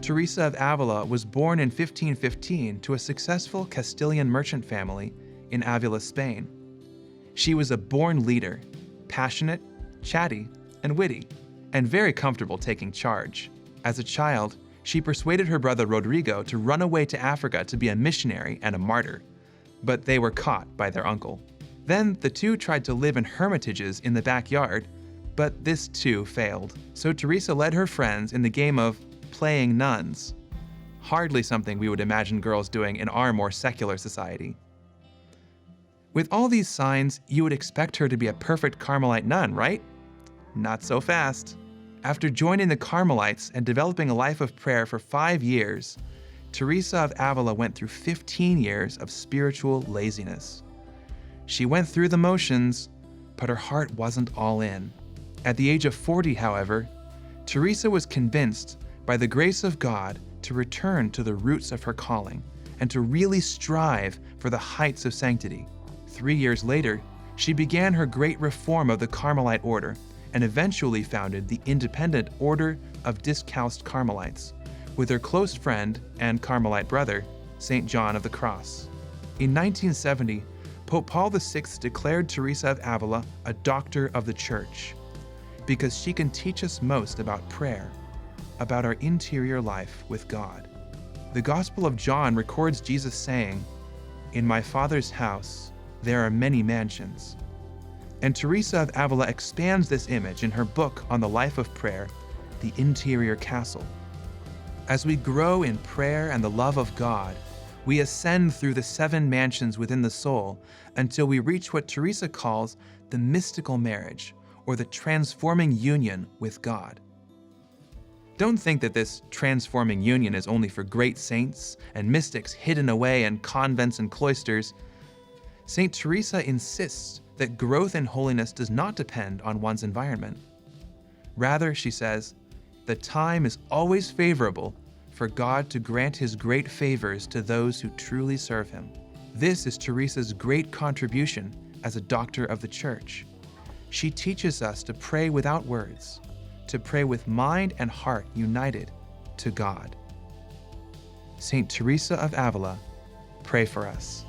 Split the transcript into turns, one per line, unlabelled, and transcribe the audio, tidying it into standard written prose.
Teresa of Ávila was born in 1515 to a successful Castilian merchant family in Ávila, Spain. She was a born leader, passionate, chatty, and witty, and very comfortable taking charge. As a child, she persuaded her brother Rodrigo to run away to Africa to be a missionary and a martyr, but they were caught by their uncle. Then the two tried to live in hermitages in the backyard, but this too failed. So Teresa led her friends in the game of playing nuns. Hardly something we would imagine girls doing in our more secular society. With all these signs, you would expect her to be a perfect Carmelite nun, right? Not so fast. After joining the Carmelites and developing a life of prayer for 5 years, Teresa of Ávila went through 15 years of spiritual laziness. She went through the motions, but her heart wasn't all in. At the age of 40, however, Teresa was convinced by the grace of God to return to the roots of her calling and to really strive for the heights of sanctity. 3 years later, she began her great reform of the Carmelite order and eventually founded the independent Order of Discalced Carmelites with her close friend and Carmelite brother, St. John of the Cross. In 1970, Pope Paul VI declared Teresa of Ávila a doctor of the Church because she can teach us most about prayer, about our interior life with God. The Gospel of John records Jesus saying, "In my Father's house there are many mansions." And Teresa of Ávila expands this image in her book on the life of prayer, The Interior Castle. As we grow in prayer and the love of God, we ascend through the 7 mansions within the soul until we reach what Teresa calls the mystical marriage, or the transforming union with God. Don't think that this transforming union is only for great saints and mystics hidden away in convents and cloisters. St. Teresa insists that growth in holiness does not depend on one's environment. Rather, she says, the time is always favorable for God to grant his great favors to those who truly serve him. This is Teresa's great contribution as a doctor of the Church. She teaches us to pray without words, to pray with mind and heart united to God. St. Teresa of Ávila, pray for us.